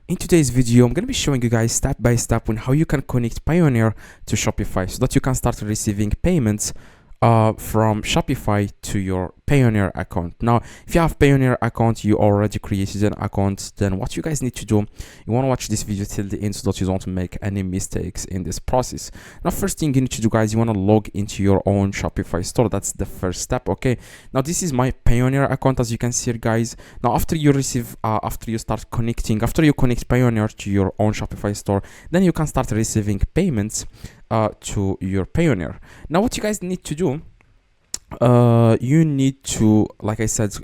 In today's video, I'm going to be showing you guys step by step on how you can connect Payoneer to Shopify so that you can start receiving payments from Shopify to your Payoneer account. Now, if you have Payoneer account, you already created an account, then what you guys need to do, you want to watch this video till the end so that you don't make any mistakes in this process. Now, first thing you need to do, guys, you want to log into your own Shopify store. That's the first step. Okay, now this is my Payoneer account, as you can see here, guys. Now, after you connect Payoneer to your own Shopify store, then you can start receiving payments to your Payoneer. Now, what you guys need to do, you need to, like I said,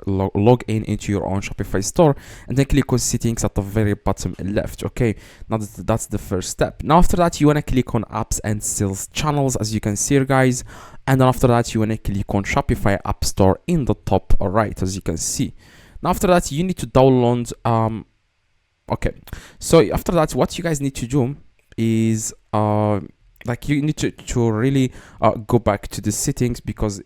log in into your own Shopify store and then click on settings at the very bottom left. Okay, now that's the first step. Now after that, you want to click on apps and sales channels, as you can see here, guys, and then after that you want to click on Shopify App Store in the top right, as you can see. Now after that, you need to download okay, so after that, what you guys need to do is like you need to really go back to the settings, because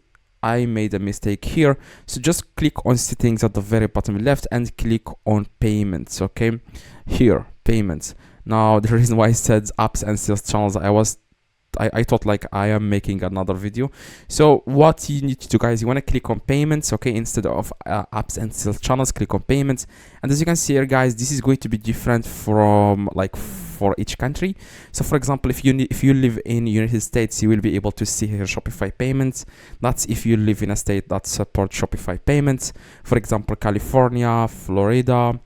I made a mistake here. So just click on settings at the very bottom left and click on payments. Okay, here, payments. Now the reason why I said apps and sales channels, I thought like I am making another video. So what you need to do, guys, you want to click on payments. Okay, instead of apps and sales channels, click on payments. And as you can see here, guys, this is going to be different from like for each country. So for example, if you live in United States, you will be able to see here Shopify payments. That's if you live in a state that supports Shopify payments. For example, California, Florida,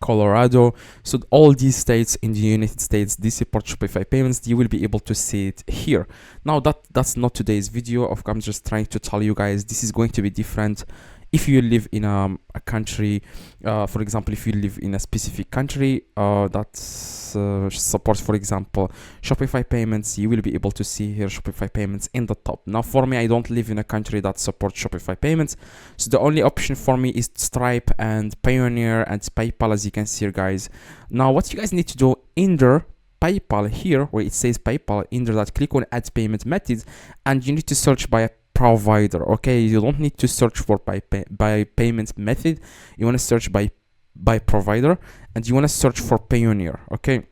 Colorado. So all these states in the United States, they support Shopify payments. You will be able to see it here. Now that's not today's video. I'm just trying to tell you guys this is going to be different if you live in a country. For example, if you live in a specific country that supports, for example, Shopify payments, you will be able to see here Shopify payments in the top. Now for me, I don't live in a country that supports Shopify payments, so the only option for me is Stripe and Payoneer and PayPal, as you can see here, guys. Now what you guys need to do, under PayPal here where it says PayPal, under that, click on add payment methods, and you need to search by a provider. Okay, you don't need to search for by payment method. You want to search by provider, and you want to search for Payoneer. Okay,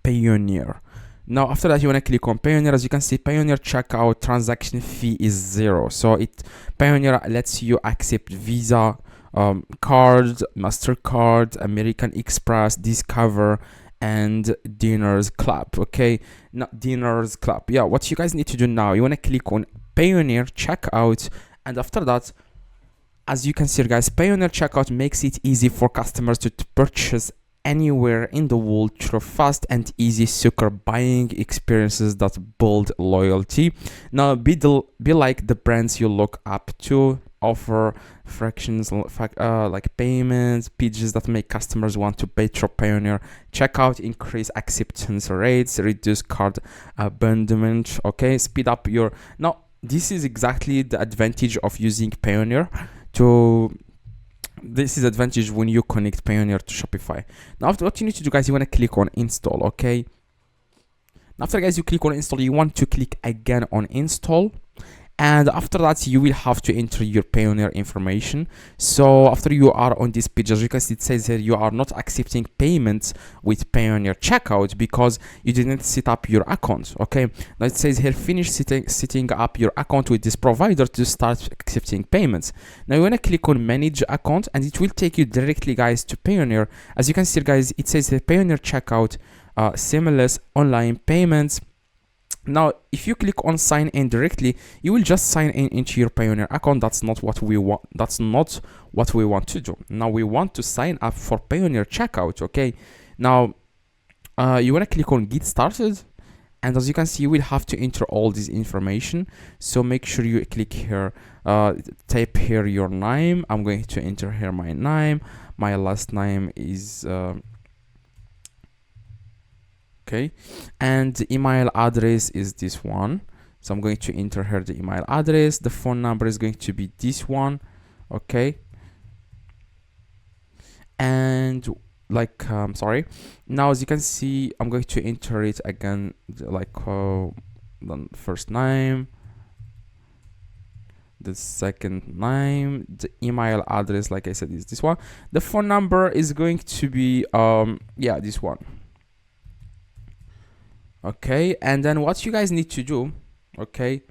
Payoneer. Now after that, you want to click on Payoneer. As you can see, Payoneer Checkout transaction fee is 0. So Payoneer lets you accept Visa, card, MasterCard, American Express, Discover, and Diners Club. Okay, not Diners Club. Yeah, what you guys need to do now, you want to click on Payoneer Checkout, and after that, as you can see, guys, Payoneer Checkout makes it easy for customers to purchase anywhere in the world through fast and easy, secure buying experiences that build loyalty. Now be like the brands you look up to, offer fractions like payments pages that make customers want to pay through Payoneer Checkout, increase acceptance rates, reduce card abandonment. Okay, speed up your. Now this is exactly the advantage of using Payoneer this is advantage when you connect Payoneer to Shopify. Now after, what you need to do, guys, you want to click on install. Okay, after, guys, you click on install, you want to click again on install, and after that you will have to enter your Payoneer information. So after you are on this page, as you can see, it says here you are not accepting payments with Payoneer Checkout because you didn't set up your account. Okay, now it says here finish setting up your account with this provider to start accepting payments. Now you want to click on manage account, and it will take you directly, guys, to Payoneer. As you can see, guys, it says here Payoneer Checkout, seamless online payments. Now if you click on sign in directly, you will just sign in into your Payoneer account. That's not what we want. That's not what we want to do. Now we want to sign up for Payoneer Checkout. Okay, now you want to click on get started, and as you can see, you will have to enter all this information. So make sure you click here, type here your name. I'm going to enter here my name. My last name is okay, and the email address is this one. So I'm going to enter here the email address. The phone number is going to be this one. Okay, and like sorry, now as you can see, I'm going to enter it again, like the first name, the second name. The email address, like I said, is this one. The phone number is going to be yeah, this one. Okay, and then what you guys need to do, okay,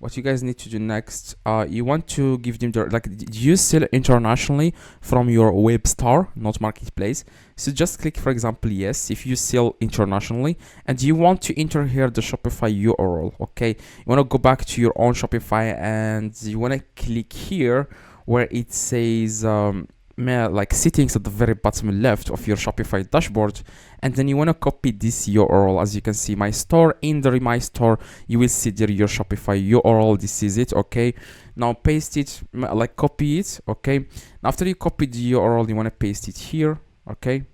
what you guys need to do next, you want to give them the, like, you sell internationally from your web store, not marketplace. So just click, for example, yes, if you sell internationally, and you want to enter here the Shopify URL. Okay, you want to go back to your own Shopify, and you want to click here where it says like settings at the very bottom left of your Shopify dashboard, and then you want to copy this URL. As you can see, my store, in the my store, you will see there your Shopify URL. This is it. Okay, now paste it, like copy it. Okay, after you copy the URL, you want to paste it here. Okay,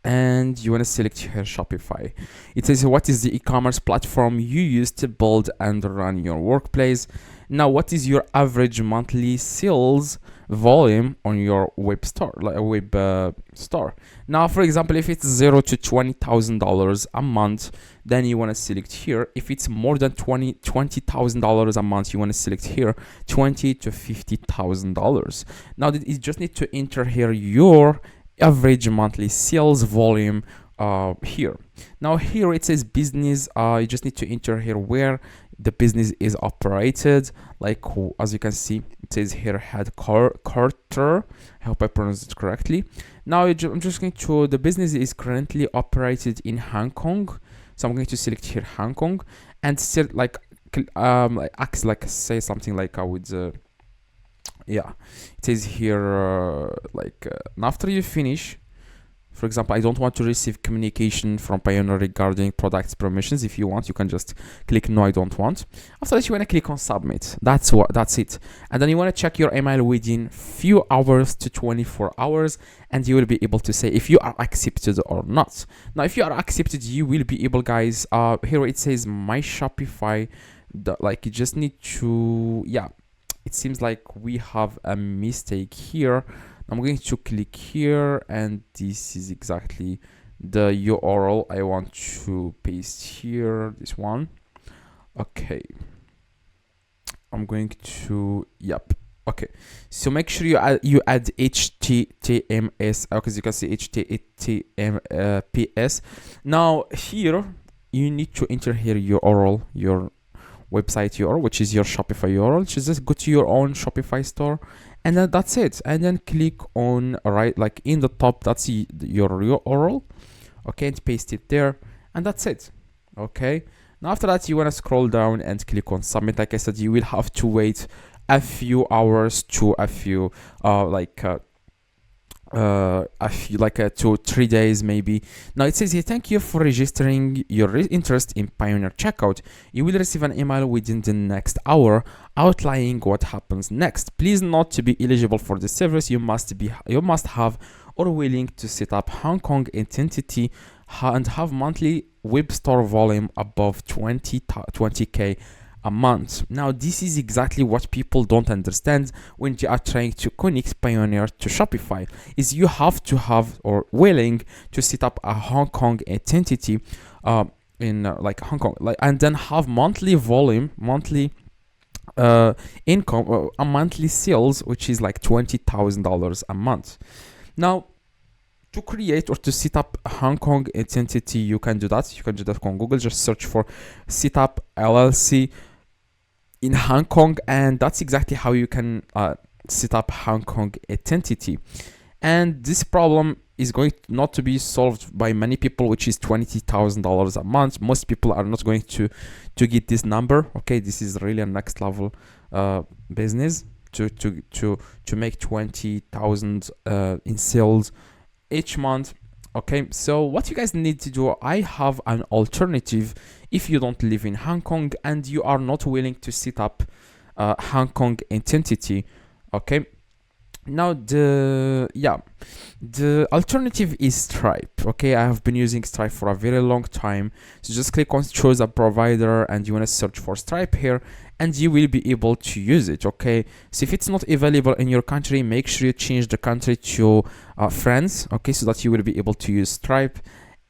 and you want to select here Shopify. It says what is the e-commerce platform you use to build and run your workplace. Now, what is your average monthly sales volume on your web store, like a web store? Now, for example, if it's $0 to $20,000 a month, then you want to select here. If it's more than $20,000 a month, you want to select here $20 to $50,000. Now, you just need to enter here your average monthly sales volume here. Now here it says business. You just need to enter here where the business is operated, like as you can see it says here headquarter. I hope I pronounced it correctly. Now I'm just going to, the business is currently operated in Hong Kong, so I'm going to select here Hong Kong, and still like say something like I would yeah, it says here after you finish, for example, I don't want to receive communication from Payoneer regarding products permissions. If you want, you can just click no, I don't want. After that, you want to click on submit. That's it. And then you want to check your email within few hours to 24 hours, and you will be able to say if you are accepted or not. Now, if you are accepted, you will be able, guys, here it says my Shopify, like you just need to, yeah, it seems like we have a mistake here. I'm going to click here, and this is exactly the URL I want to paste here, this one. Okay, I'm going to, yep. Okay, so make sure you add HTTPS, because you can see HTTPS. Now here you need to enter here your URL, your website URL, which is your Shopify URL. Just go to your own Shopify store, and then that's it. And then click on right, like in the top, that's your URL. Okay, and paste it there, and that's it. Okay, now after that, you want to scroll down and click on submit. Like I said, you will have to wait a few hours to a few 2 to 3 days maybe. Now it says here, thank you for registering your interest in Payoneer Checkout. You will receive an email within the next hour outlining what happens next. Please note, to be eligible for the service, you must have or willing to set up Hong Kong entity and have monthly web store volume above 20k a month. Now this is exactly what people don't understand when they are trying to connect Payoneer to Shopify, is you have to have or willing to set up a Hong Kong entity in like Hong Kong, and then have monthly volume, monthly income, a monthly sales, which is like $20,000 a month. Now, to create or to set up a Hong Kong entity, you can do that. You can do that on Google. Just search for setup LLC in Hong Kong, and that's exactly how you can set up Hong Kong entity. And this problem is going not to be solved by many people, which is $20,000 a month. Most people are not going to get this number. Okay, this is really a next level business to make 20,000 in sales each month. Okay, so what you guys need to do, I have an alternative. If you don't live in Hong Kong and you are not willing to set up a Hong Kong entity, okay, now the alternative is Stripe. Okay, I have been using Stripe for a very long time. So just click on choose a provider, and you want to search for Stripe here, and you will be able to use it. Okay, so if it's not available in your country, make sure you change the country to France, okay, so that you will be able to use Stripe.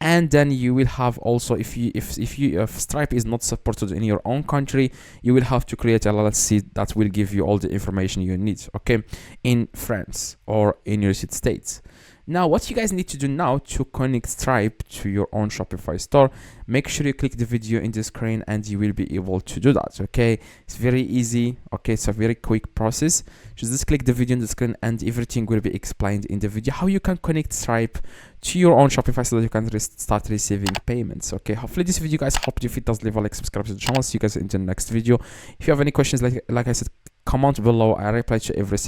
And then you will have also, if Stripe is not supported in your own country, you will have to create a LLC that will give you all the information you need, okay, in France or in United States. Now, what you guys need to do now to connect Stripe to your own Shopify store, make sure you click the video in the screen and you will be able to do that, okay? It's very easy, okay? It's a very quick process. Just click the video in the screen and everything will be explained in the video, how you can connect Stripe to your own Shopify so that you can start receiving payments, okay? Hopefully this video guys helped you. If it does, leave a like, subscribe to the channel. See you guys in the next video. If you have any questions, like I said, comment below. I reply to every